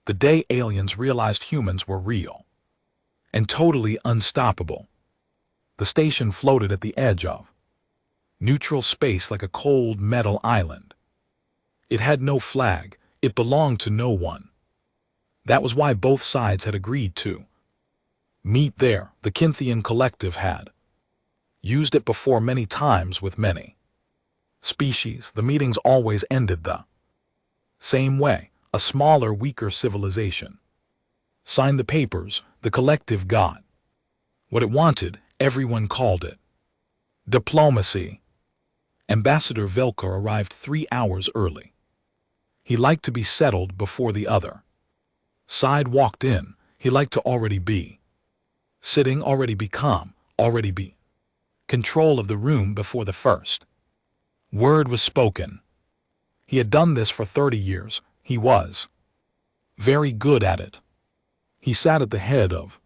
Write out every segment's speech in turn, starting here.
The day aliens realized humans were real and totally unstoppable. The station floated at the edge of neutral space like a cold metal island. It had no flag, it belonged to no one. That was why both sides had agreed to meet there. The Kynthian collective had used it before many times with many species. The meetings always ended the same way. A smaller, weaker civilization signed the papers. The collective got what it wanted. Everyone called it diplomacy. Ambassador Velkar arrived 3 hours early. He liked to be settled before the other side walked in. He liked to already be sitting, already be calm, already be control of the room before the first word was spoken. He had done this for 30 years. He was very good at it. He sat at the head of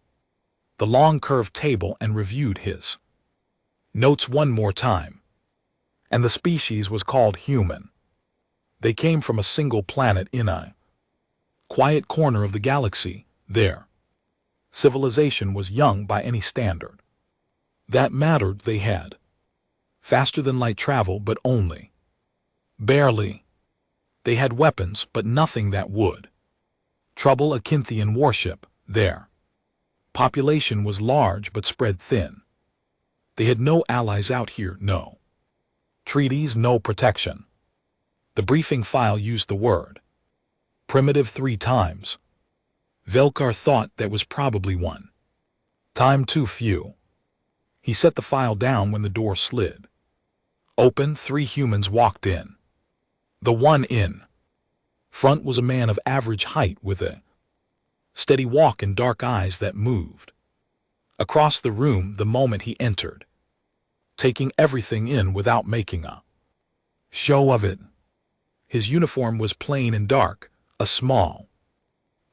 the long curved table and reviewed his notes one more time. And the species was called human. They came from a single planet in a quiet corner of the galaxy. Their civilization was young by any standard that mattered. They had faster than light travel, but only barely. They had weapons, but nothing that would trouble a Kynthian warship. Their population was large but spread thin. They had no allies out here, no treaties, no protection. The briefing file used the word primitive 3 times. Velkar thought that was probably one time too few. He set the file down when the door slid open. 3 humans walked in. The one in front was a man of average height with a steady walk and dark eyes that moved across the room the moment he entered, taking everything in without making a show of it. His uniform was plain and dark. A small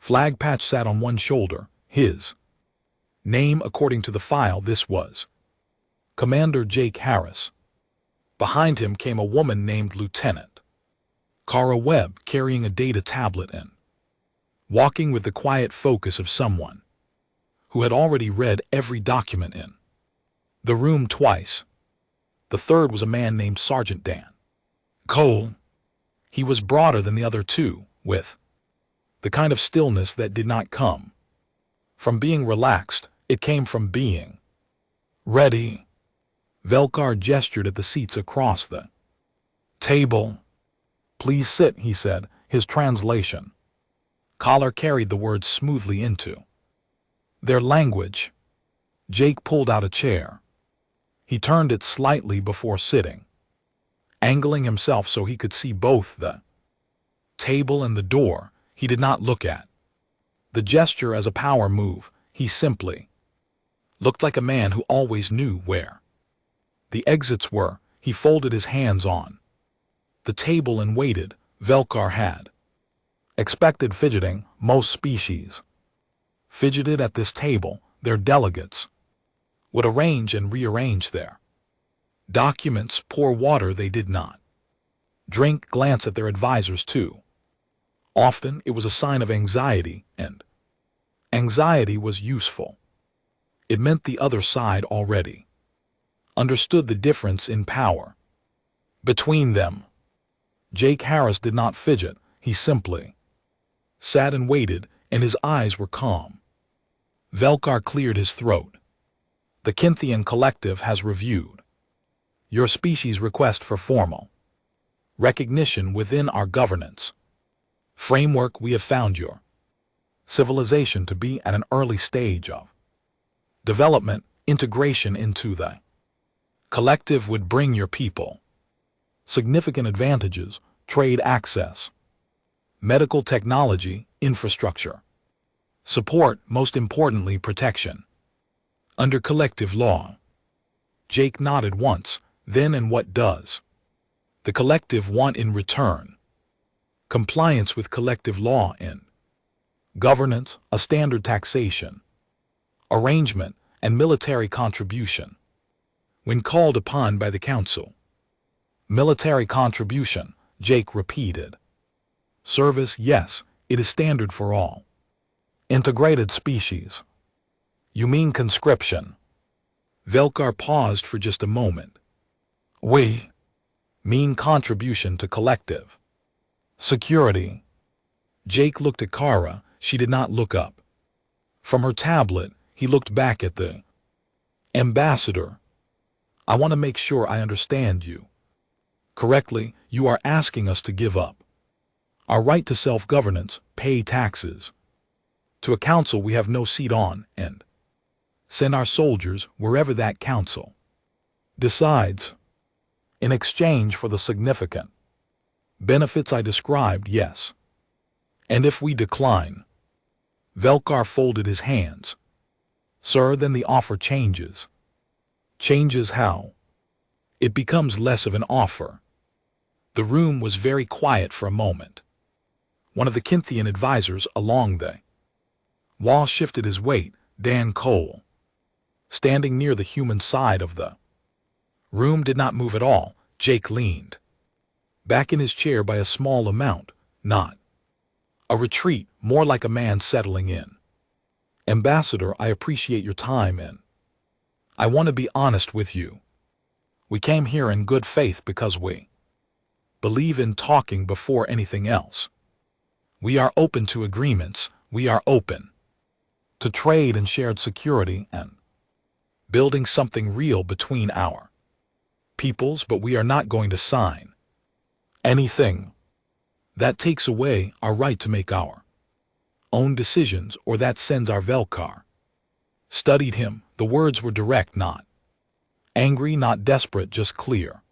flag patch sat on one shoulder. His name, according to the file, this was Commander Jake Harris. Behind him came a woman named Lieutenant Kara Webb, carrying a data tablet and walking with the quiet focus of someone who had already read every document in the room twice. The third was a man named Sergeant Dan Cole. He was broader than the other 2, with the kind of stillness that did not come from being relaxed. It came from being ready. Velkar gestured at the seats across the table. "Please sit," he said. His translation collar carried the words smoothly into their language. Jake pulled out a chair. He turned it slightly before sitting, angling himself so he could see both the table and the door. He did not look at the gesture as a power move. He simply looked like a man who always knew where the exits were. He folded his hands on the table and waited. Velkar had expected fidgeting. Most species fidgeted at this table. Their delegates would arrange and rearrange their documents, pour water they did not drink, glance at their advisors too often. It was a sign of anxiety, and anxiety was useful. It meant the other side already understood the difference in power between them. Jake Harris did not fidget. He simply sat and waited, and his eyes were calm. Velkar cleared his throat. "The Kynthian collective has reviewed your species' request for formal recognition within our governance framework. We have found your civilization to be at an early stage of development. Integration into the collective would bring your people significant advantages: trade access, medical technology, infrastructure, support, most importantly protection under collective law." Jake nodded once. Then, and what does the collective want in return? Compliance with collective law and governance, a standard taxation arrangement, and military contribution when called upon by the council. Military contribution, Jake repeated. Service, yes, It is standard for all integrated species. You mean conscription? Velkar paused for just a moment. We mean contribution to collective security. Jake looked at Kara. She did not look up. From her tablet, he looked back at the ambassador. I want to make sure I understand you correctly. You are asking us to give up our right to self-governance, pay taxes to a council we have no seat on, and send our soldiers wherever that council decides, in exchange for the significant benefits I described, yes. And if we decline? Velkar folded his hands. Sir, then the offer changes. Changes how? It becomes less of an offer. The room was very quiet for a moment. One of the Kinthian advisors along the wall shifted his weight, Dan Cole, standing near the human side of the room, did not move at all. Jake leaned back in his chair by a small amount, not a retreat, more like a man settling in. Ambassador, I appreciate your time, and I want to be honest with you. We came here in good faith because we believe in talking before anything else. We are open to agreements. We are open to trade and shared security and building something real between our peoples, but we are not going to sign anything that takes away our right to make our own decisions or that sends our Velkar studied him. The words were direct, not angry, not desperate, just clear.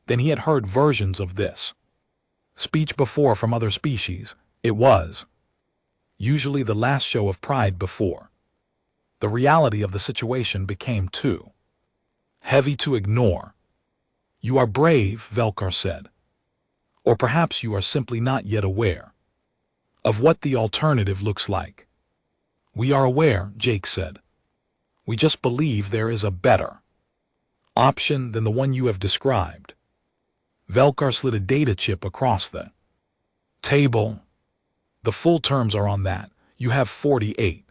Then he had heard versions of this speech before from other species. It was usually the last show of pride before the reality of the situation became too heavy to ignore. You are brave, Velkar said. Or perhaps you are simply not yet aware of what the alternative looks like. We are aware, Jake said. We just believe there is a better option than the one you have described. Velkar slid a data chip across the table. The full terms are on that. You have 48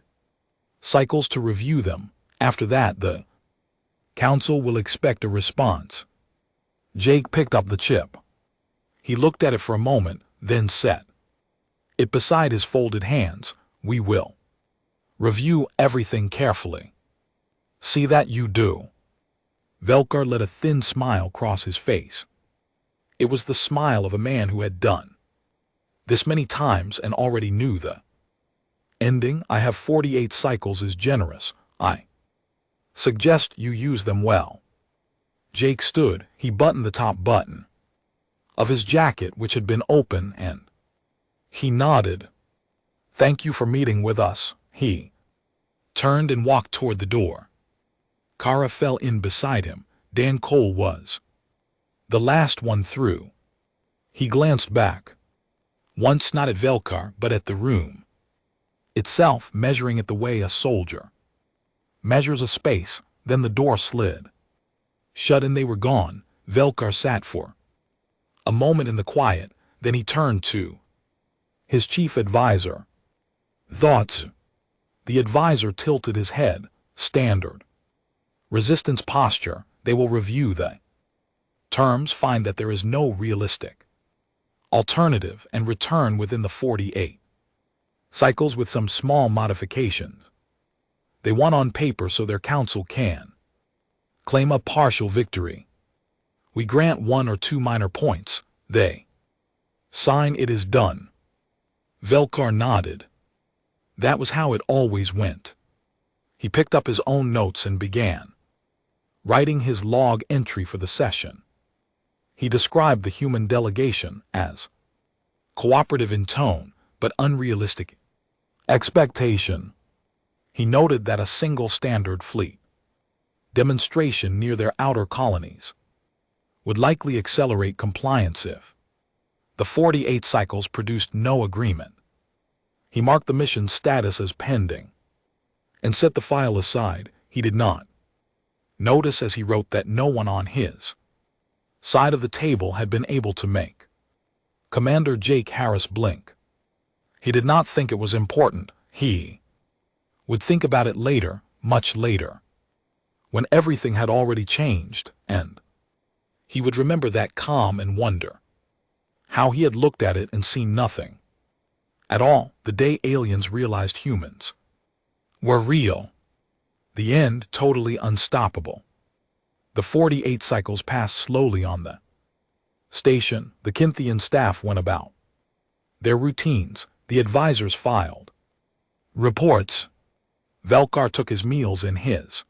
cycles to review them. After that, the council will expect a response. Jake picked up the chip. He looked at it for a moment, then set it beside his folded hands. We will review everything carefully. See that you do. Velkar let a thin smile cross his face. It was the smile of a man who had done this many times and already knew the ending. I have 48 cycles is generous. I suggest you use them well. Jake stood. He buttoned the top button of his jacket, which had been open, and he nodded. Thank you for meeting with us. He turned and walked toward the door. Kara fell in beside him. Dan Cole was the last one through. He glanced back, once not at Velkar, but at the room itself, measuring it the way a soldier measures a space. Then the door slid shut and they were gone. Velkar sat for a moment in the quiet, then he turned to his chief advisor. Thoughts? The advisor tilted his head. Standard resistance posture. They will review the terms, find that there is no realistic alternative, and return within the 48 cycles with some small modifications. They want on paper so their council can claim a partial victory. We grant 1 or 2 minor points. They sign. It is done. Velkar nodded. That was how it always went. He picked up his own notes and began writing his log entry for the session. He described the human delegation as cooperative in tone, but unrealistic expectation. He noted that a single standard fleet demonstration near their outer colonies would likely accelerate compliance if the 48 cycles produced no agreement. He marked the mission status as pending and set the file aside. He did not notice as he wrote that no one on his side of the table had been able to make Commander Jake Harris blink. He did not think it was important. He would think about it later, much later, when everything had already changed, and he would remember that calm and wonder, how he had looked at it and seen nothing at all the day aliens realized humans were real. The end totally unstoppable. The 48 cycles passed slowly on the station. The Kinthian staff went about their routines. The advisors filed reports. Velkar took his meals in his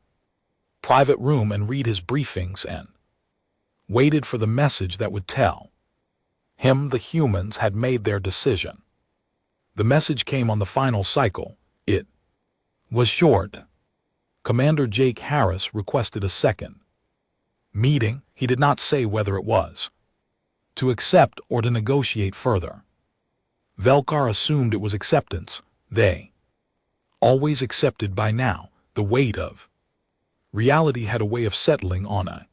private room and read his briefings and waited for the message that would tell him the humans had made their decision. The message came on the final cycle. It was short. Commander Jake Harris requested a second meeting. He did not say whether it was to accept or to negotiate further. Velkar assumed it was acceptance. They always accepted by now. The weight of reality had a way of settling on a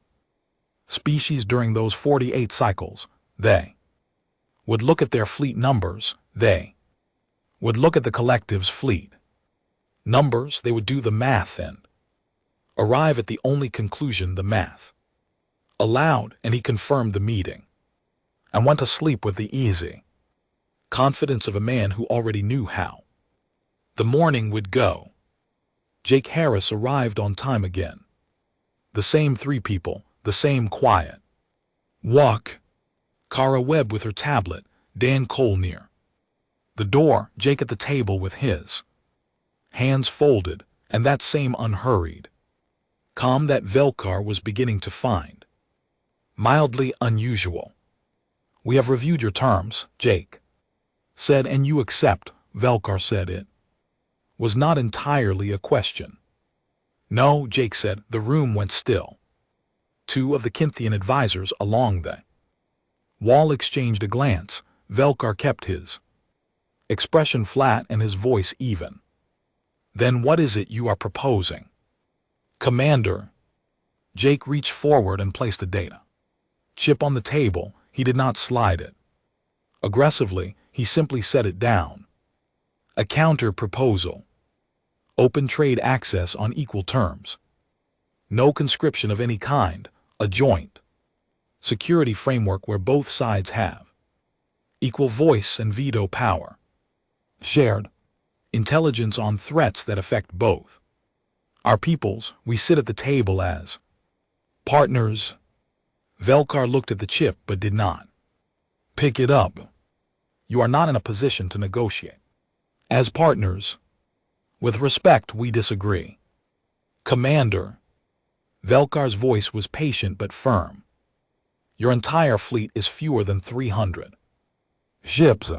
species during those 48 cycles. They would look at their fleet numbers. They would look at the collective's fleet numbers. They would do the math and arrive at the only conclusion the math allowed, and he confirmed the meeting and went to sleep with the easy confidence of a man who already knew how the morning would go. Jake Harris arrived on time again. The same three people, the same quiet walk. Kara Webb with her tablet, Dan Cole near the door, Jake at the table with his hands folded, and that same unhurried calm that Velkar was beginning to find mildly unusual. "We have reviewed your terms," Jake said, "and you accept." Velkar said it was not entirely a question. "No," Jake said. The room went still. Two of the Kinthian advisors along the wall exchanged a glance. Velkar kept his expression flat and his voice even. "Then what is it you are proposing?" "Commander." Jake reached forward and placed a data chip on the table. He did not slide it aggressively. He simply set it down. "A counter-proposal. Open trade access on equal terms. No conscription of any kind. A joint security framework where both sides have equal voice and veto power. Shared intelligence on threats that affect both our peoples. We sit at the table as partners." Velkar looked at the chip but did not pick it up. "You are not in a position to negotiate as partners. With respect, we disagree." "Commander." Velkar's voice was patient but firm. "Your entire fleet is fewer than 300 ships.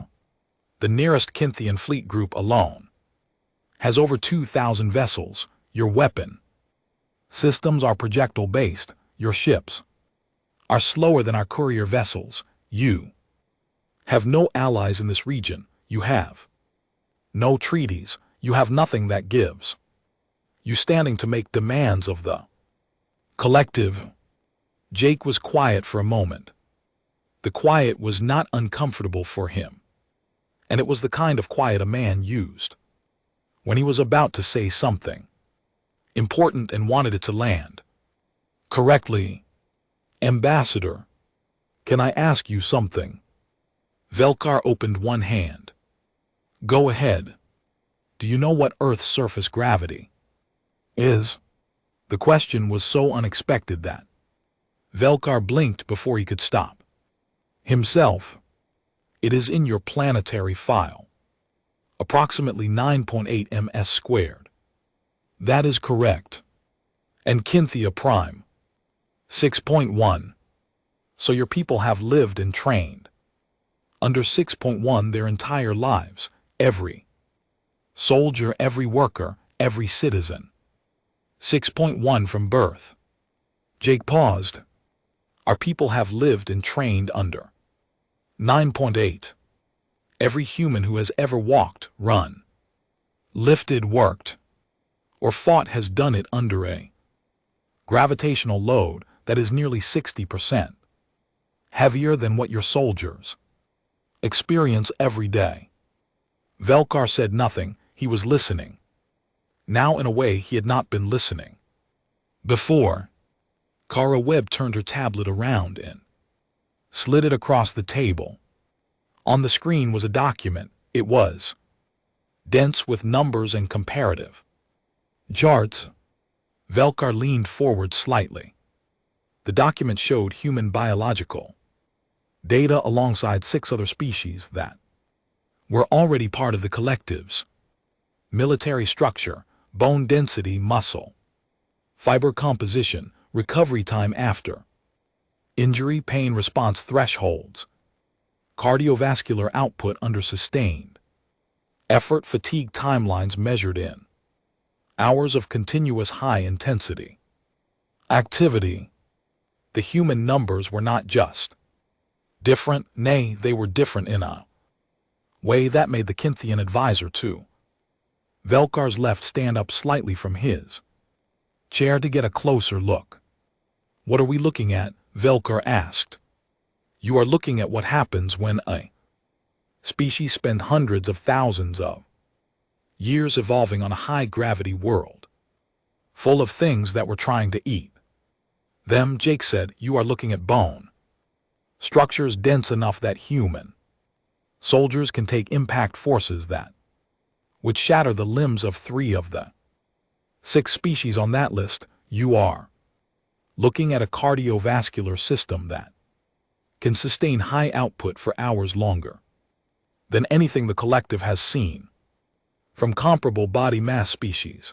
The nearest Kinthian fleet group alone has over 2,000 vessels. Your weapon systems are projectile-based. Your ships are slower than our courier vessels. You have no allies in this region. You have no treaties. You have nothing that gives you standing to make demands of the collective." Jake was quiet for a moment. The quiet was not uncomfortable for him, and it was the kind of quiet a man used when he was about to say something important and wanted it to land correctly. "Ambassador, can I ask you something?" Velkar opened one hand. "Go ahead. Do you know what Earth's surface gravity is?" The question was so unexpected that Velkar blinked before he could stop himself. "It is in your planetary file. Approximately 9.8 ms squared. That is correct. And Kinthia Prime. 6.1. So your people have lived and trained under 6.1 their entire lives. Every soldier, every worker, every citizen. 6.1 from birth." Jake paused. "Our people have lived and trained under 9.8. Every human who has ever walked, run, lifted, worked, or fought has done it under a gravitational load that is nearly 60% heavier than what your soldiers experience every day. Velkar said nothing. He was listening. Now in a way he had not been listening before. Kara Webb turned her tablet around and slid it across the table. On the screen was a document. It was dense with numbers and comparative charts. Velkar leaned forward slightly. The document showed human biological data alongside 6 other species that were already part of the collective's military structure, bone density, muscle fiber composition, recovery time after injury, pain response thresholds, cardiovascular output under sustained effort, fatigue timelines measured in hours of continuous high-intensity activity. The human numbers were not just different, nay, they were different in a way that made the Kinthian advisor too. Velkar's left stand up slightly from his chair to get a closer look. What are we looking at? Velkar asked. You are looking at what happens when a species spend hundreds of thousands of years evolving on a high-gravity world, full of things that we're trying to eat them. Jake said, you are looking at bone structures dense enough that human soldiers can take impact forces that would shatter the limbs of 3 of the 6 species on that list. You are looking at a cardiovascular system that can sustain high output for hours longer than anything the collective has seen from comparable body mass species.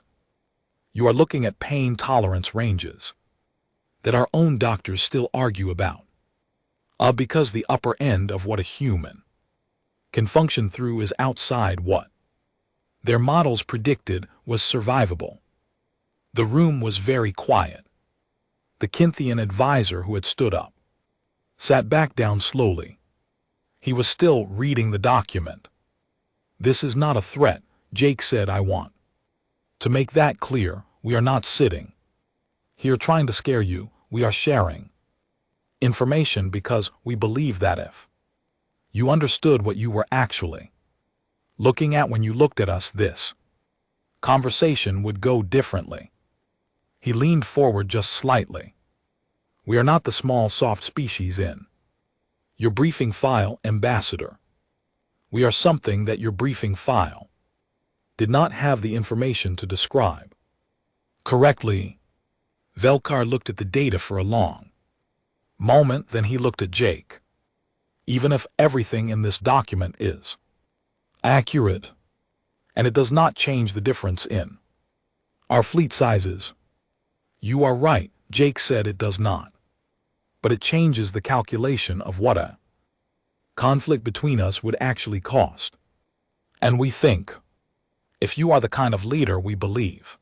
You are looking at pain tolerance ranges that our own doctors still argue about, because the upper end of what a human can function through is outside what their models predicted was survivable. The room was very quiet. The Kinthian advisor, who had stood up, sat back down slowly. He was still reading the document. This is not a threat, Jake said. I want to make that clear. We are not sitting here trying to scare you. We are sharing information because we believe that if you understood what you were actually looking at when you looked at us, this conversation would go differently. He leaned forward just slightly. We are not the small, soft species in your briefing file, Ambassador. We are something that your briefing file did not have the information to describe correctly. Velkar looked at the data for a long moment, then he looked at Jake. Even if everything in this document is accurate, and it does not change the difference in our fleet sizes. You are right, Jake said. It does not. But it changes the calculation of what a conflict between us would actually cost. And we think, if you are the kind of leader we believe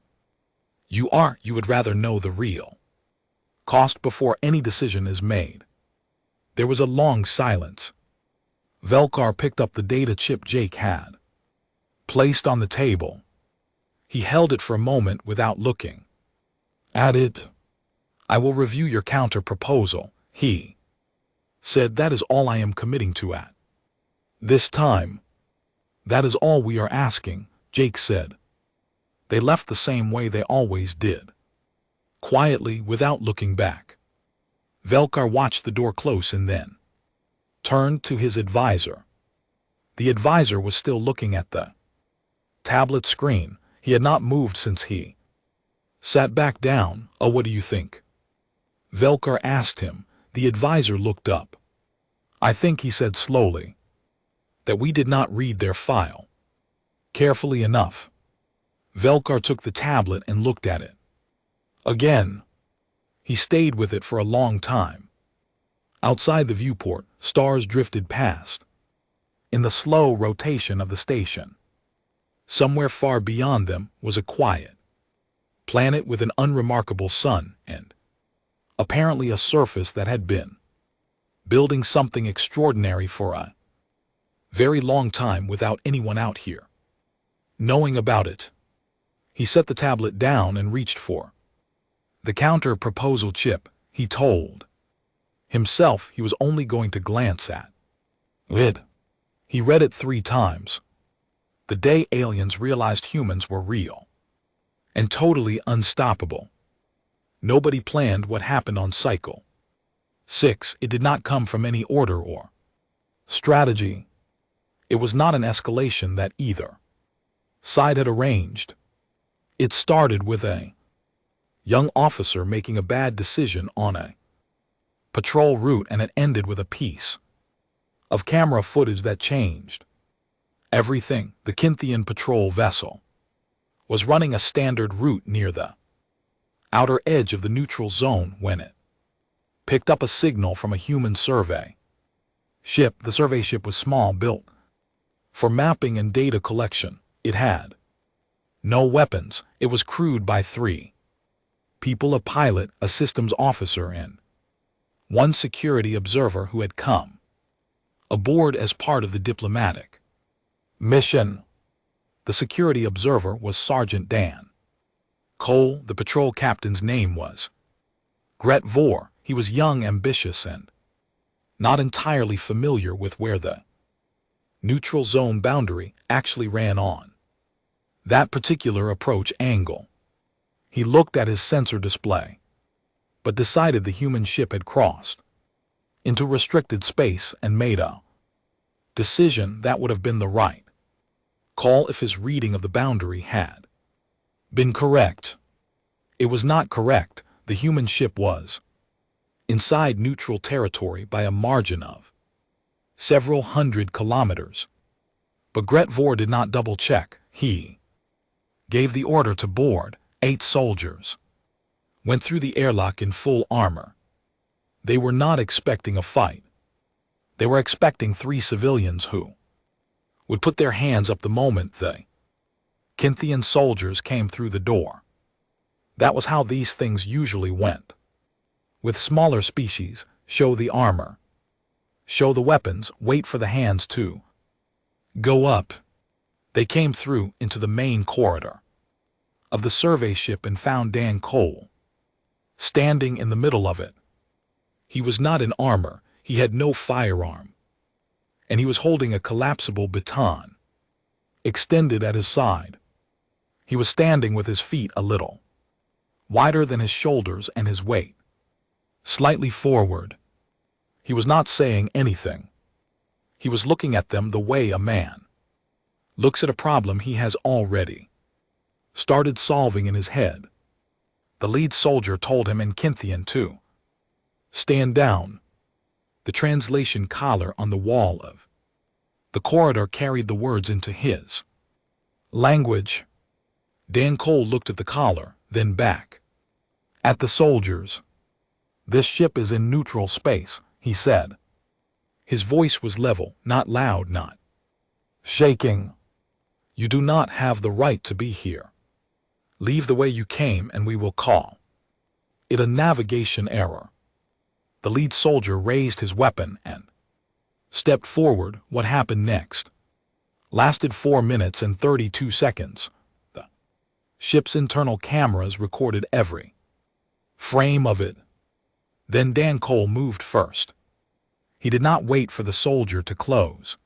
you are, you would rather know the real cost before any decision is made. There was a long silence. Velkar picked up the data chip Jake had placed on the table. He held it for a moment without looking at it. I will review your counter proposal, he said. That is all I am committing to at this time. That is all we are asking, Jake said. They left the same way they always did, quietly, without looking back. Velkar watched the door close and then turned to his advisor. The advisor was still looking at the tablet screen. He had not moved since he sat back down. Oh, what do you think? Velkar asked him. The advisor looked up. I think, he said slowly, that we did not read their file carefully enough. Velkar took the tablet and looked at it again. He stayed with it for a long time. Outside the viewport, stars drifted past in the slow rotation of the station. Somewhere far beyond them was a quiet planet with an unremarkable sun and apparently a surface that had been building something extraordinary for a very long time without anyone out here knowing about it. He set the tablet down and reached for the counter proposal chip. He told himself he was only going to glance at it. He read it 3 times. The day aliens realized humans were real and totally unstoppable. Nobody planned what happened on Cycle 6. It did not come from any order or strategy. It was not an escalation that either side had arranged. It started with a young officer making a bad decision on a patrol route, and it ended with a piece of camera footage that changed everything. The Kynthian patrol vessel was running a standard route near the outer edge of the neutral zone when it picked up a signal from a human survey ship. The survey ship was small, built for mapping and data collection. It had no weapons. It was crewed by 3 people, a pilot, a systems officer, and 1 security observer who had come aboard as part of the diplomatic mission. The security observer was Sergeant Dan Cole. The patrol captain's name was Gret Vore. He was young, ambitious, and not entirely familiar with where the neutral zone boundary actually ran on that particular approach angle. He looked at his sensor display, but decided the human ship had crossed into restricted space and made a decision that would have been the right call if his reading of the boundary had been correct. It was not correct. The human ship was inside neutral territory by a margin of several hundred kilometers. But Gret Vore did not double-check. He gave the order to board. 8 soldiers went through the airlock in full armor. They were not expecting a fight. They were expecting 3 civilians who would put their hands up the moment the Kynthian soldiers came through the door. That was how these things usually went. With smaller species, show the armor, show the weapons, wait for the hands to go up. They came through into the main corridor of the survey ship and found Dan Cole standing in the middle of it. He was not in armor, he had no firearm, and he was holding a collapsible baton extended at his side. He was standing with his feet a little wider than his shoulders and his weight slightly forward. He was not saying anything. He was looking at them the way a man looks at a problem he has already started solving in his head. The lead soldier told him in Kynthian to stand down. The translation collar on the wall of the corridor carried the words into his language. Dan Cole looked at the collar, then back at the soldiers. "This ship is in neutral space," he said. His voice was level, not loud, not shaking. "You do not have the right to be here. Leave the way you came and we will call it a navigation error." The lead soldier raised his weapon and stepped forward. What happened next lasted 4 minutes and 32 seconds. The ship's internal cameras recorded every frame of it. Then Dan Cole moved first. He did not wait for the soldier to close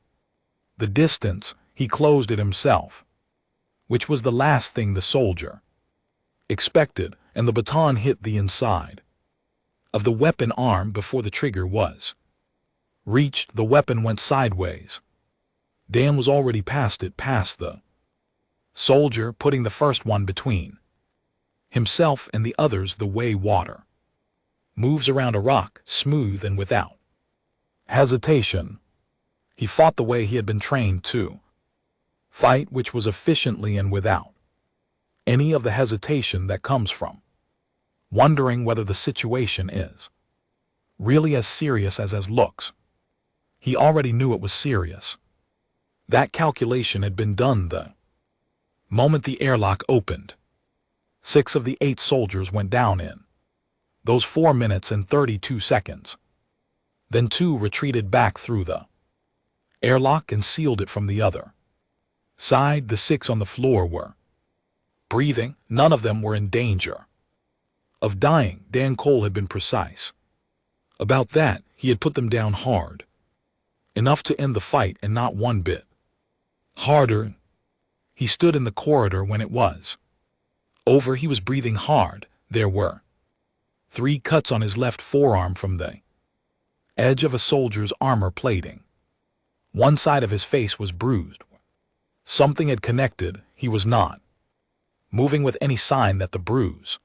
the distance. He closed it himself, which was the last thing the soldier expected, and the baton hit the inside of the weapon arm before the trigger was reached. The weapon went sideways. Dan was already past it, past the soldier, putting the first one between himself and the others the way water moves around a rock, smooth and without hesitation. He fought the way he had been trained to fight, which was efficiently and without any of the hesitation that comes from wondering whether the situation is really as serious as looks. He already knew it was serious. That calculation had been done the moment the airlock opened. 6 of the 8 soldiers went down in those 4 minutes and 32 seconds. Then 2 retreated back through the airlock and sealed it from the other side. The 6 on the floor were breathing. None of them were in danger of dying. Dan Cole had been precise about that. He had put them down hard, enough to end the fight, and not one bit harder. He stood in the corridor when it was over. He was breathing hard. There were 3 cuts on his left forearm from the edge of a soldier's armor plating. One side of his face was bruised. Something had connected. He was not moving with any sign that the bruise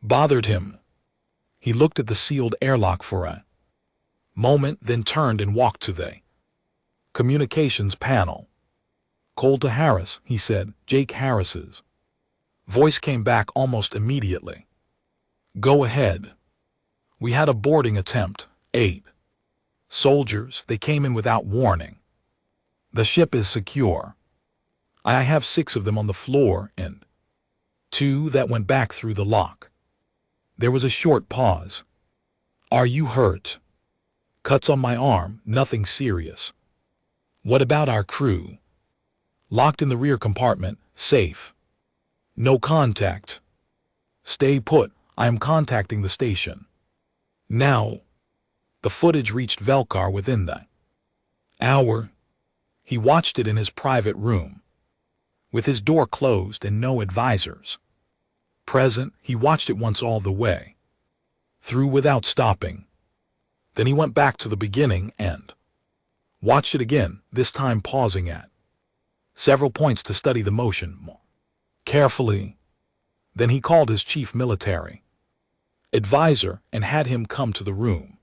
bothered him. He looked at the sealed airlock for a moment, then turned and walked to the communications panel. "Cole to Harris," he said. Jake Harris's voice came back almost immediately. "Go ahead. We had a boarding attempt. 8 soldiers. They came in without warning. The ship is secure. I have 6 of them on the floor and 2 that went back through the lock." There was a short pause. "Are you hurt?" "Cuts on my arm, nothing serious." "What about our crew?" "Locked in the rear compartment, safe. No contact." "Stay put. I am contacting the station now." The footage reached Velkar within the hour. He watched it in his private room, with his door closed and no advisors present. He watched it once all the way through without stopping. Then he went back to the beginning and watched it again, this time pausing at several points to study the motion more carefully. Then he called his chief military advisor and had him come to the room.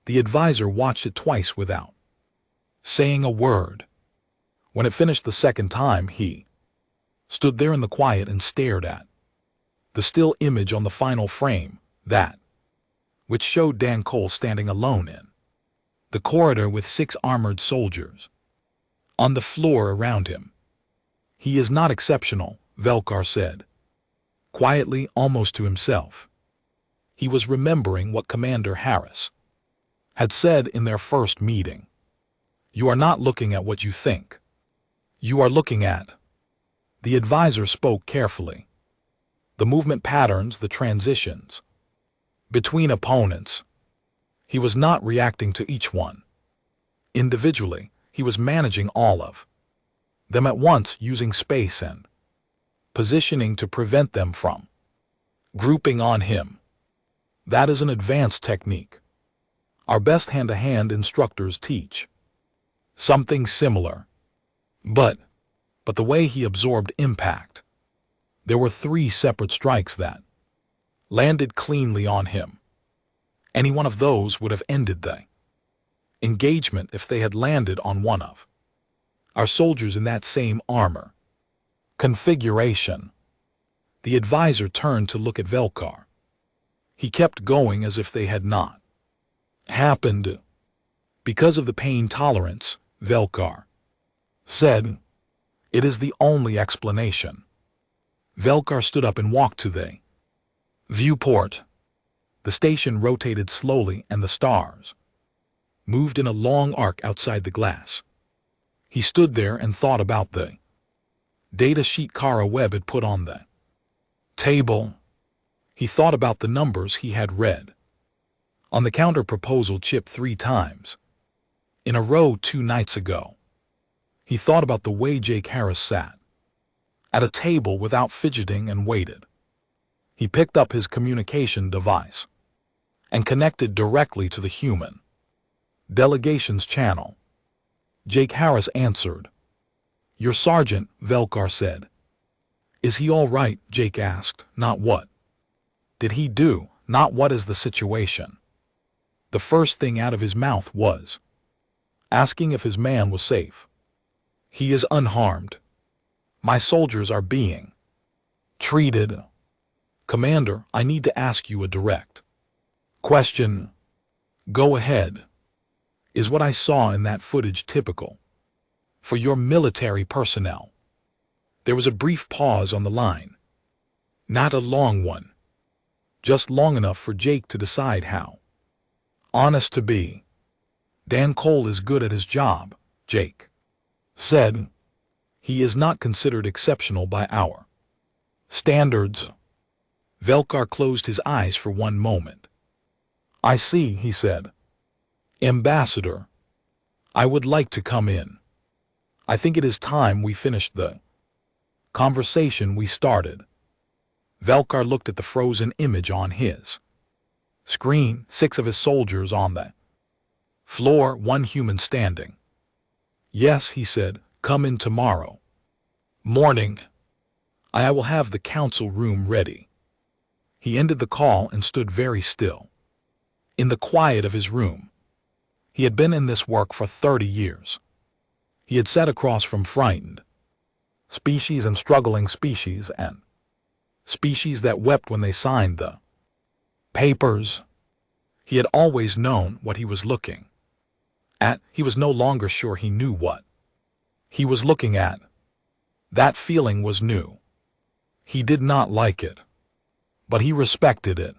The advisor watched it twice without saying a word. When it finished the second time, he stood there in the quiet and stared at the still image on the final frame, that which showed Dan Cole standing alone in the corridor with 6 armored soldiers on the floor around him. "He is not exceptional," Velkar said, quietly, almost to himself. He was remembering what Commander Harris had said in their first meeting. "You are not looking at what you think. You are looking at..." The advisor spoke carefully. "The movement patterns, the transitions between opponents." He was not reacting to each one individually. He was managing all of them at once, using space and positioning to prevent them from grouping on him. That is an advanced technique. Our best hand-to-hand instructors teach something similar. But the way he absorbed impact. There were 3 separate strikes that landed cleanly on him. Any one of those would have ended the engagement if they had landed on one of our soldiers in that same armor configuration. The advisor turned to look at Velkar. He kept going as if they had not happened. "Because of the pain tolerance," Velkar said. "It is the only explanation." Velkar stood up and walked to the viewport. The station rotated slowly and the stars moved in a long arc outside the glass. He stood there and thought about the data sheet Kara Webb had put on the table. He thought about the numbers he had read on the counter-proposal chip 3 times in a row 2 nights ago. He thought about the way Jake Harris sat at a table without fidgeting and waited. He picked up his communication device and connected directly to the human delegations channel. Jake Harris answered. "Your sergeant," Velkar said. "Is he all right?" Jake asked. "Not what did he do, not what is the situation." The first thing out of his mouth was asking if his man was safe. "He is unharmed. My soldiers are being treated." "Commander, I need to ask you a direct question." "Go ahead." "Is what I saw in that footage typical for your military personnel?" There was a brief pause on the line. Not a long one. Just long enough for Jake to decide how honest to be. "Dan Cole is good at his job," Jake said. "He is not considered exceptional by our standards." Velkar closed his eyes for one moment. "I see," he said. "Ambassador, I would like to come in. I think it is time we finished the Conversation we started. Velkar looked at the frozen image on his screen, 6 of his soldiers on the floor, 1 human standing. Yes, he said, come in tomorrow morning. I will have the council room ready. He ended the call and stood very still. In the quiet of his room. He had been in this work for 30 years. He had sat across from frightened species and struggling species and species that wept when they signed the papers. He had always known what he was looking at. He was no longer sure he knew what he was looking at. That feeling was new. He did not like it, but he respected it.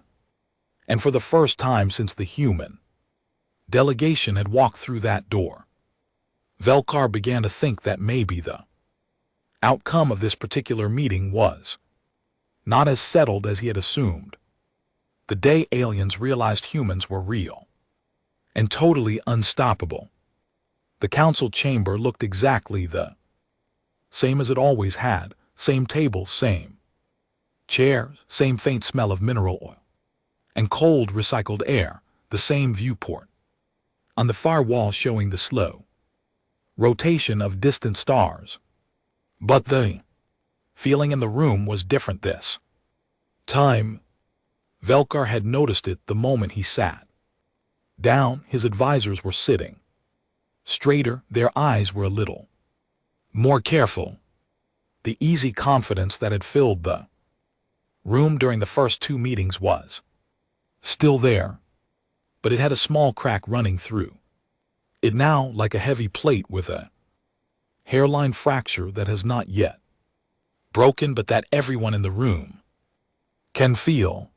And for the first time since the human delegation had walked through that door, Velkar began to think that maybe the outcome of this particular meeting was not as settled as he had assumed. The day aliens realized humans were real and totally unstoppable. The council chamber looked exactly the same as it always had. Same tables, same chairs, same faint smell of mineral oil and cold recycled air, the same viewport on the far wall showing the slow rotation of distant stars. But the feeling in the room was different this time. Velkar had noticed it the moment he sat down. His advisors were sitting straighter, their eyes were a little more careful. The easy confidence that had filled the room during the first 2 meetings was still there, but it had a small crack running through it now, like a heavy plate with a hairline fracture that has not yet broken, but that everyone in the room can feel.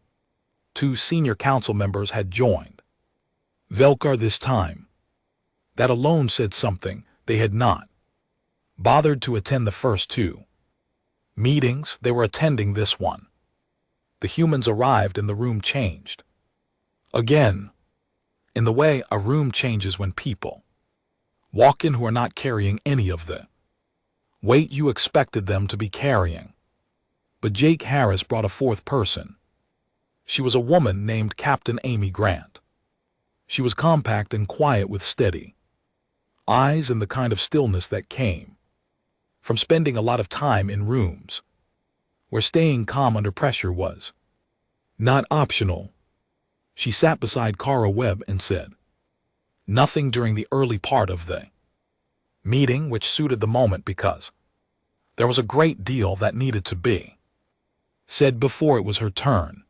2 senior council members had joined Velkar this time. That alone said something. They had not bothered to attend the first 2 meetings. They were attending this one. The humans arrived and the room changed. Again, in the way a room changes when people walk in who are not carrying any of the weight you expected them to be carrying. But Jake Harris brought a 4th person. She was a woman named Captain Amy Grant. She was compact and quiet with steady eyes and the kind of stillness that came from spending a lot of time in rooms where staying calm under pressure was not optional. She sat beside Kara Webb and said nothing during the early part of the meeting, which suited the moment because there was a great deal that needed to be said before it was her turn.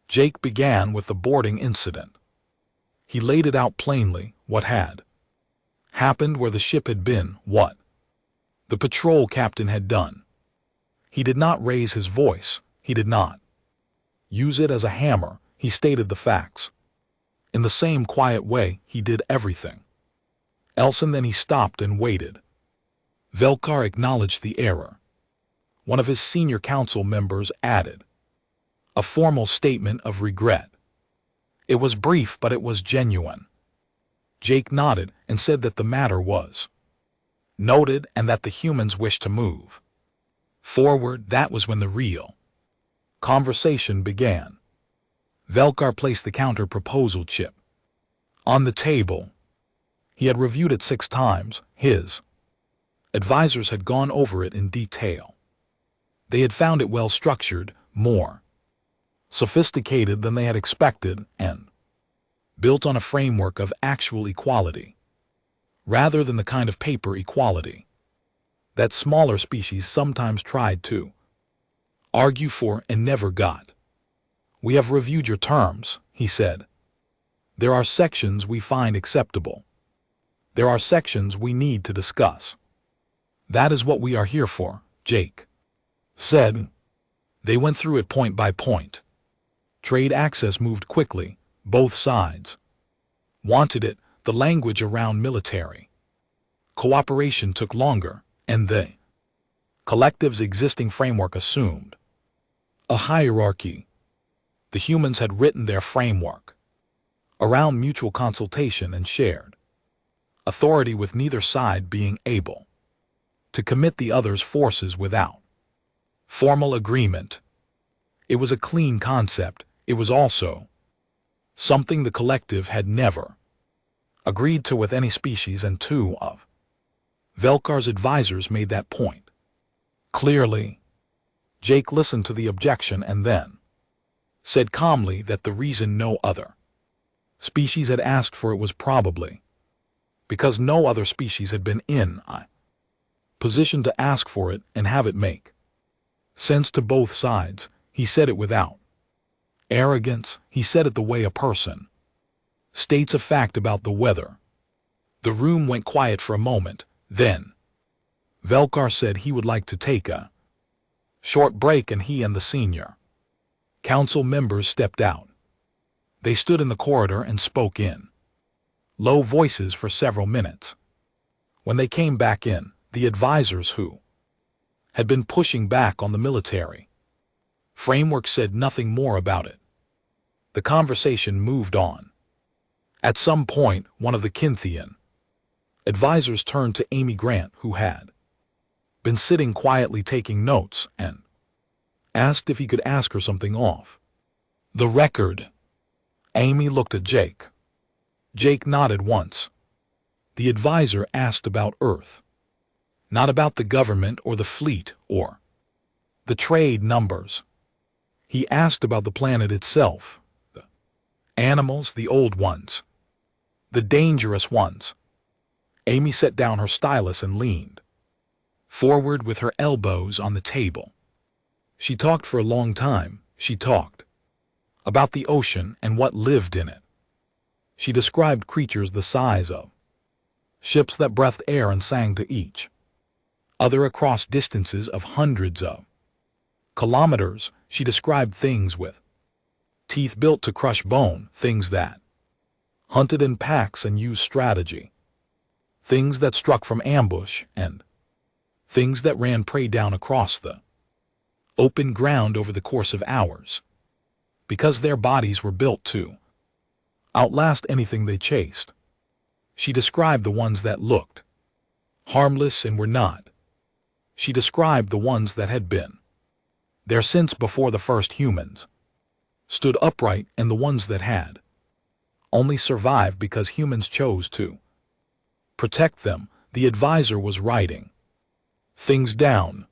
Jake began with the boarding incident. He laid it out plainly, what had happened, where the ship had been, what the patrol captain had done. He did not raise his voice. He did not use it as a hammer. He stated the facts. In the same quiet way he did everything else, and then he stopped and waited. Velkar acknowledged the error. One of his senior council members added a formal statement of regret. It was brief, but it was genuine. Jake nodded and said that the matter was noted and that the humans wished to move forward. That was when the real conversation began. Velkar placed the counter-proposal chip on the table. He had reviewed it 6 times. His advisors had gone over it in detail. They had found it well-structured, more sophisticated than they had expected, and built on a framework of actual equality, rather than the kind of paper equality that smaller species sometimes tried to argue for and never got. We have reviewed your terms, he said. There are sections we find acceptable. There are sections we need to discuss. That is what we are here for, Jake said. They went through it point by point. Trade access moved quickly. Both sides wanted it. The language around military cooperation took longer, and the collective's existing framework assumed a hierarchy. The humans had written their framework around mutual consultation and shared authority, with neither side being able to commit the other's forces without Formal agreement. It was a clean concept. It was also something the collective had never agreed to with any species, and two of Velkar's advisors made that point clearly. Jake listened to the objection and then said calmly that the reason no other species had asked for it was probably because no other species had been in a position to ask for it and have it make sense to both sides. He said it without arrogance. He said it the way a person states a fact about the weather. The room went quiet for a moment. Then Velkar said he would like to take a short break, and he and the senior council members stepped out. They stood in the corridor and spoke in low voices for several minutes. When they came back in, the advisors who had been pushing back on the military framework said nothing more about it. The conversation moved on. At some point, one of the Kinthian advisors turned to Amy Grant, who had been sitting quietly taking notes, and asked if he could ask her something off the record. Amy looked at Jake. Jake nodded once. The advisor asked about Earth, not about the government or the fleet or the trade numbers. He asked about the planet itself, the animals, the old ones, the dangerous ones. Amy set down her stylus and leaned forward with her elbows on the table. She talked for a long time. She talked about the ocean and what lived in it. She described creatures the size of ships that breathed air and sang to each other across distances of hundreds of kilometers. She described things with teeth built to crush bone, things that hunted in packs and used strategy, things that struck from ambush, and things that ran prey down across the open ground over the course of hours, because their bodies were built to outlast anything they chased. She described the ones that looked harmless and were not. She described the ones that had been there since before the first humans stood upright, and the ones that had only survived because humans chose to protect them. The advisor was writing things down.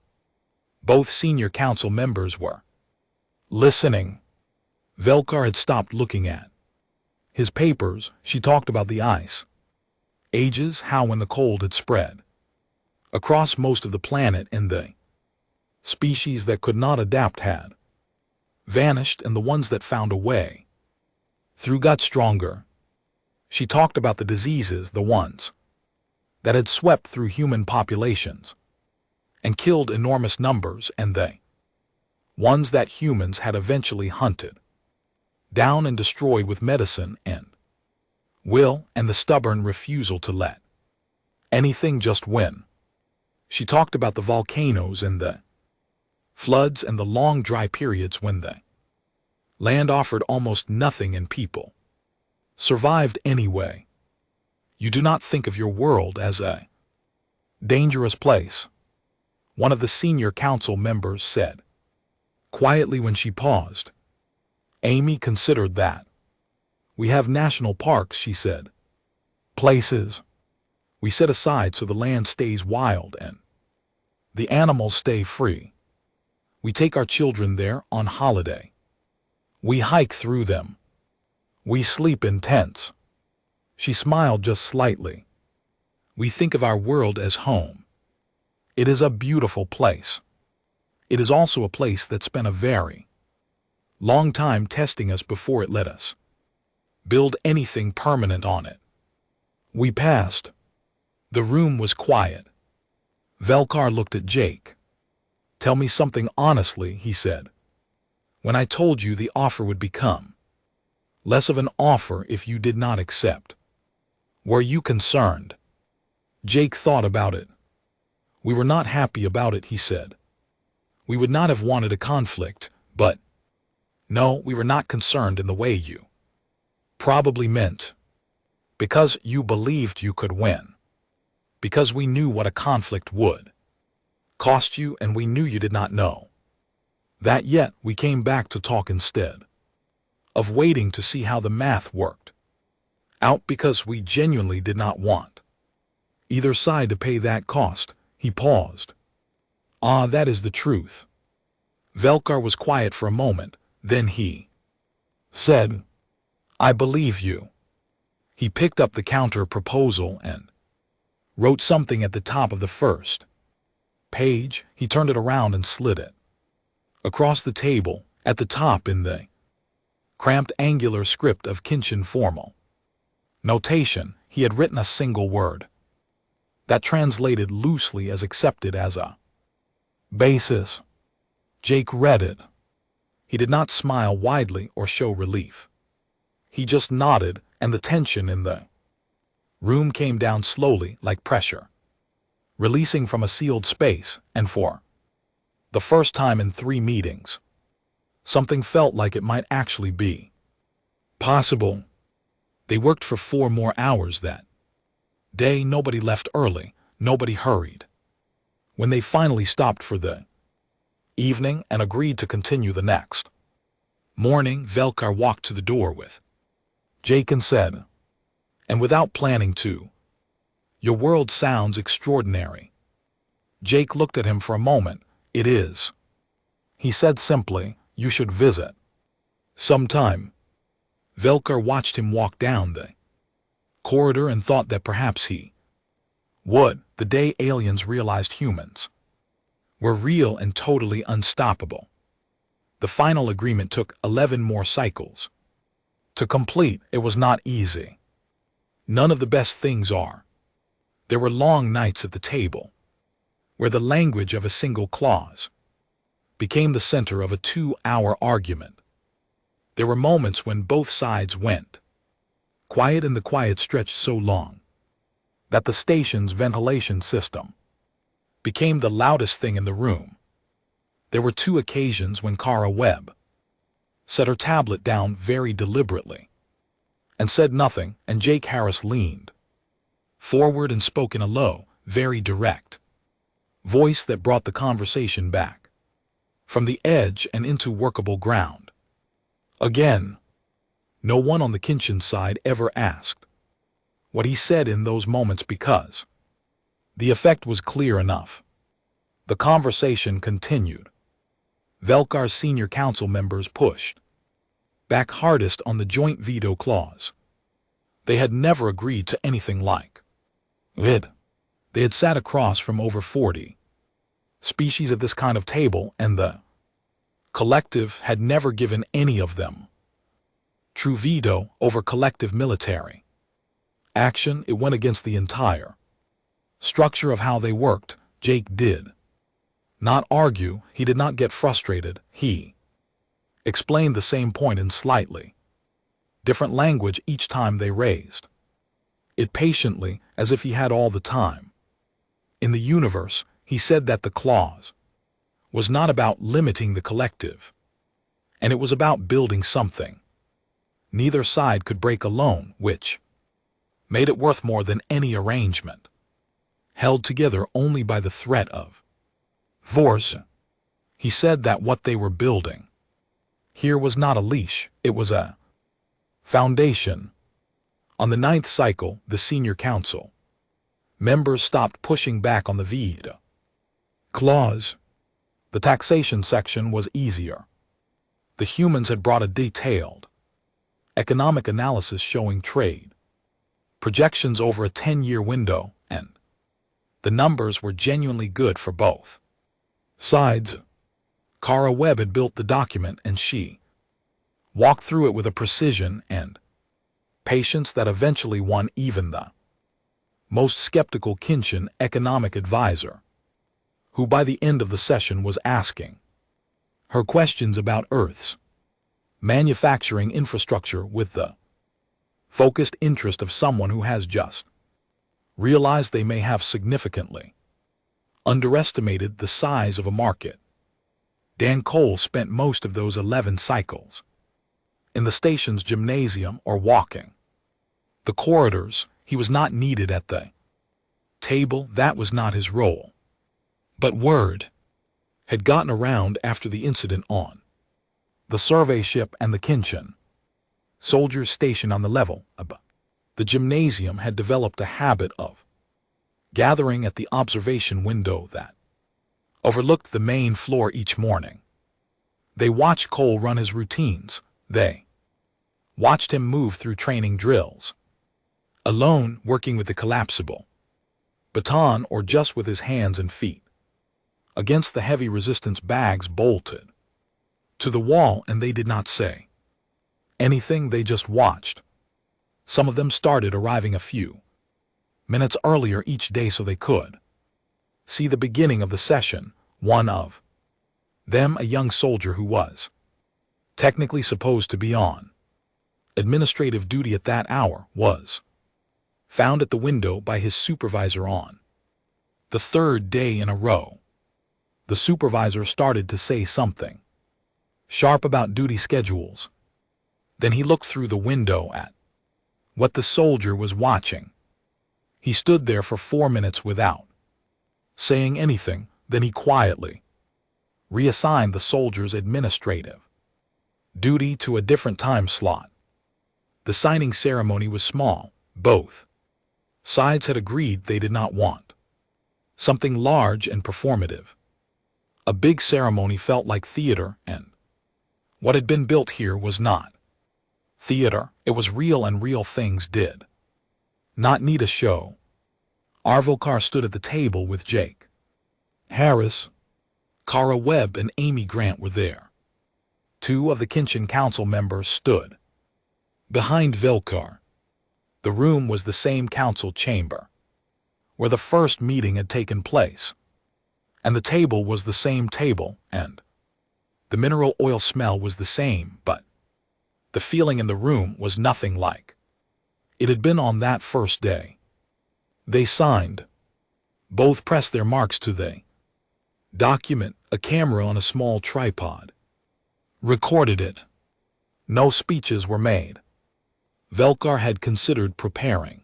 Both senior council members were listening. Velkar had stopped looking at his papers. She talked about the ice ages, how when the cold had spread across most of the planet and the species that could not adapt had vanished, and the ones that found a way through got stronger. She talked about the diseases, the ones that had swept through human populations and killed enormous numbers, and the ones that humans had eventually hunted down and destroyed with medicine and will and the stubborn refusal to let anything just win. She talked about the volcanoes and the floods and the long dry periods when the land offered almost nothing and people survived anyway. You do not think of your world as a dangerous place, one of the senior council members said quietly when she paused. Amy considered that. We have national parks, she said. Places we set aside so the land stays wild and the animals stay free. We take our children there on holiday. We hike through them. We sleep in tents. She smiled just slightly. We think of our world as home. It is a beautiful place. It is also a place that spent a very long time testing us before it let us build anything permanent on it. We passed. The room was quiet. Velkar looked at Jake. Tell me something honestly, he said. When I told you the offer would become less of an offer if you did not accept, were you concerned? Jake thought about it. We were not happy about it, he said. We would not have wanted a conflict, but no, we were not concerned in the way you probably meant. Because you believed you could win. Because we knew what a conflict would cost you, and we knew you did not know That yet we came back to talk instead of waiting to see how the math worked out because we genuinely did not want either side to pay that cost. He paused. Ah, that is the truth. Velkar was quiet for a moment, then he said, I believe you. He picked up the counter proposal and wrote something at the top of the first page. He turned it around and slid it across the table, at the top in the cramped angular script of Kinchin formal notation. He had written a single word that translated loosely as accepted as a basis. Jake read it. He did not smile widely or show relief. He just nodded, and the tension in the room came down slowly like pressure, releasing from a sealed space, and for the first time in 3 meetings, something felt like it might actually be possible. They worked for 4 more hours that day. Nobody left early, nobody hurried. When they finally stopped for the evening and agreed to continue the next morning, Velkar walked to the door with Jake and said, and without planning to, your world sounds extraordinary. Jake looked at him for a moment. It is. He said simply, you should visit sometime. Velkar watched him walk down the corridor and thought that perhaps he would. The day aliens realized humans were real and totally unstoppable. The final agreement took 11 more cycles to complete. It was not easy. None of the best things are. There were long nights at the table, where the language of a single clause became the center of a 2-hour argument. There were moments when both sides went quiet, and the quiet stretched so long that the station's ventilation system became the loudest thing in the room. There were 2 occasions when Kara Webb set her tablet down very deliberately and said nothing, and Jake Harris leaned forward and spoke in a low, very direct voice that brought the conversation back from the edge and into workable ground. Again, no one on the Kinchin side ever asked what he said in those moments because the effect was clear enough. The conversation continued. Velkar's senior council members pushed back hardest on the joint veto clause. They had never agreed to anything like it. They had sat across from over 40 species of this kind of table, and the collective had never given any of them true veto over collective military action. It went against the entire structure of how they worked. Jake did not argue. He did not get frustrated. He explained the same point in slightly different language each time they raised it, patiently, as if he had all the time in the universe. He said that the clause was not about limiting the collective, and it was about building something neither side could break alone, which made it worth more than any arrangement held together only by the threat of force. He said that what they were building here was not a leash, it was a foundation. On the 9th cycle, the senior council members stopped pushing back on the veto clause. The taxation section was easier. The humans had brought a detailed economic analysis showing trade projections over a 10-year window, and the numbers were genuinely good for both sides. Kara Webb had built the document, and she walked through it with a precision and patience that eventually won even the most skeptical Kinchin economic advisor, who by the end of the session was asking her questions about Earth's manufacturing infrastructure with the focused interest of someone who has just realized they may have significantly underestimated the size of a market. Dan Cole spent most of those 11 cycles in the station's gymnasium or walking the corridors. He was not needed at the table. That was not his role. But word had gotten around after the incident on the survey ship and the Kinchin. Soldiers stationed on the level above the gymnasium had developed a habit of gathering at the observation window that overlooked the main floor each morning. They watched Cole run his routines. They watched him move through training drills, alone, working with the collapsible baton or just with his hands and feet against the heavy resistance bags bolted to the wall, and they did not say anything, they just watched. Some of them started arriving a few minutes earlier each day so they could see the beginning of the session. One of them, a young soldier who was technically supposed to be on administrative duty at that hour, was found at the window by his supervisor on the third day in a row. The supervisor started to say something sharp about duty schedules. Then he looked through the window at what the soldier was watching. He stood there for 4 minutes without saying anything. Then he quietly reassigned the soldier's administrative duty to a different time slot. The signing ceremony was small. Both sides had agreed they did not want something large and performative. A big ceremony felt like theater, and what had been built here was not theater. It was real, and real things did not need a show. Arvolkar stood at the table with Jake Harris. Kara Webb and Amy Grant were there. 2 of the Kinchin Council members stood behind Vilkar. The room was the same council chamber where the first meeting had taken place, and the table was the same table, and the mineral oil smell was the same, but the feeling in the room was nothing like it had been on that first day. They signed. Both pressed their marks to the document. A camera on a small tripod recorded it. No speeches were made. Velkar had considered preparing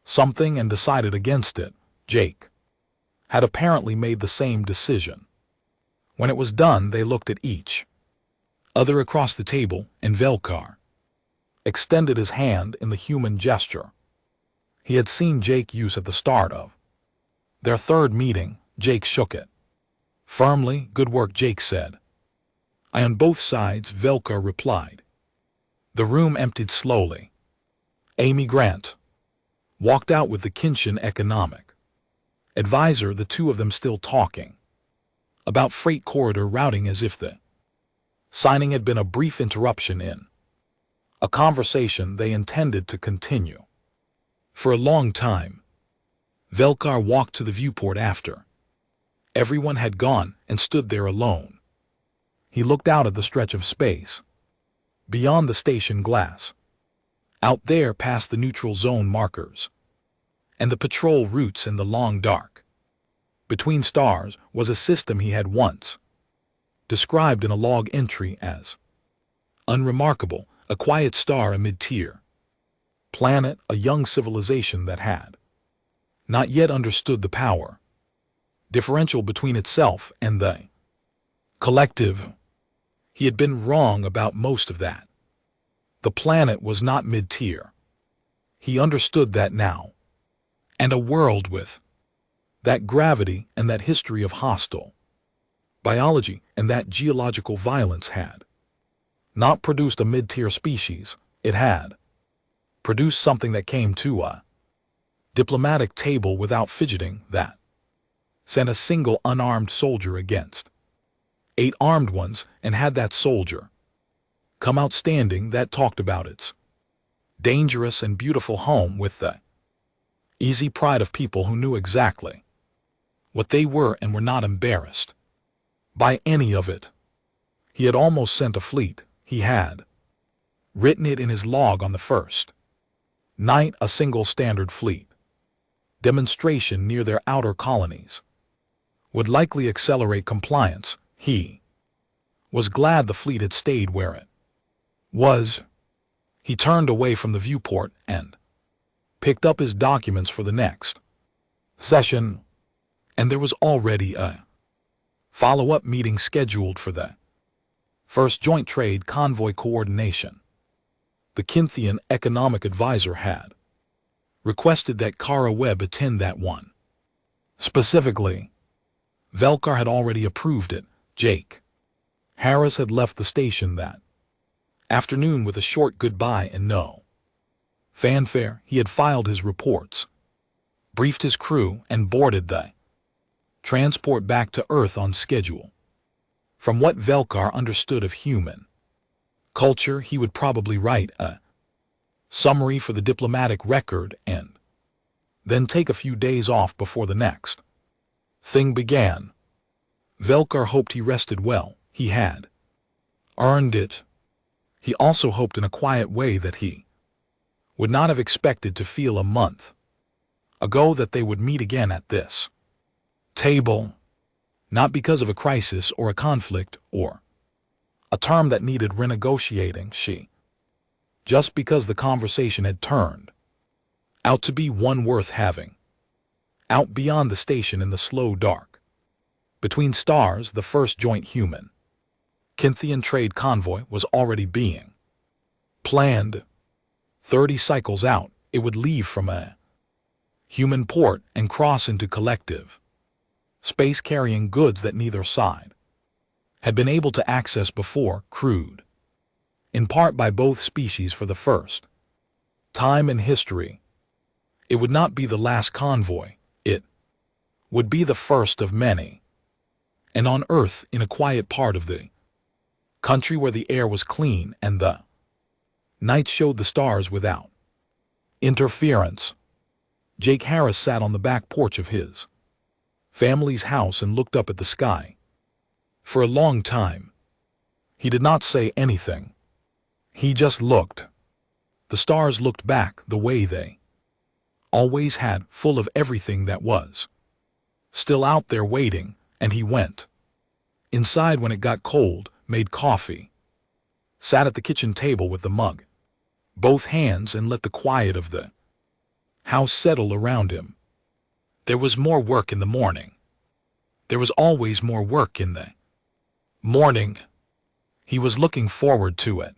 something and decided against it. Jake had apparently made the same decision. When it was done, they looked at each other across the table, and Velkar extended his hand in the human gesture he had seen Jake use at the start of their third meeting. Jake shook it firmly. "Good work," Jake said. "I on both sides," Velkar replied. The room emptied slowly. Amy Grant walked out with the Kinchin economic advisor, the 2 of them still talking about freight corridor routing as if the signing had been a brief interruption in a conversation they intended to continue for a long time. Velkar walked to the viewport after everyone had gone and stood there alone. He looked out at the stretch of space beyond the station glass, out there past the neutral zone markers and the patrol routes in the long dark. Between stars was a system he had once described in a log entry as unremarkable, a quiet star, a mid-tier planet, a young civilization that had not yet understood the power differential between itself and the collective. He had been wrong about most of that. The planet was not mid-tier. He understood that now. And a world with that gravity and that history of hostile biology and that geological violence had not produced a mid-tier species. It had produced something that came to a diplomatic table without fidgeting, that sent a single unarmed soldier against 8 armed ones, and had that soldier come out standing, that talked about its dangerous and beautiful home with the easy pride of people who knew exactly what they were and were not embarrassed by any of it. He had almost sent a fleet. He had written it in his log on the first night, a single standard fleet demonstration near their outer colonies would likely accelerate compliance. He was glad the fleet had stayed where it was. He turned away from the viewport and picked up his documents for the next session, and there was already a Follow-up meeting scheduled for the first Joint Trade Convoy Coordination. The Kynthian economic advisor had requested that Kara Webb attend that one. Specifically, Velkar had already approved it. Jake Harris had left the station that afternoon with a short goodbye and no fanfare. He had filed his reports, briefed his crew, and boarded the transport back to Earth on schedule. From what Velkar understood of human culture, he would probably write a summary for the diplomatic record and then take a few days off before the next thing began. Velkar hoped he rested well. He had earned it. He also hoped in a quiet way that he would not have expected to feel a month ago that they would meet again at this table, not because of a crisis or a conflict or a term that needed renegotiating, just because the conversation had turned out to be one worth having. Out beyond the station in the slow dark, between stars, the first joint human Kynthian trade convoy was already being planned. 30 cycles out, it would leave from a human port and cross into collective space, carrying goods that neither side had been able to access before, crewed in part by both species for the first time in history. It would not be the last convoy, it would be the first of many. And on Earth, in a quiet part of the country where the air was clean and the night showed the stars without interference, Jake Harris sat on the back porch of his family's house and looked up at the sky. For a long time, he did not say anything. He just looked. The stars looked back the way they always had, full of everything that was still out there waiting, and he went inside when it got cold, made coffee, sat at the kitchen table with the mug, both hands, and let the quiet of the house settle around him. There was more work in the morning. There was always more work in the morning. He was looking forward to it.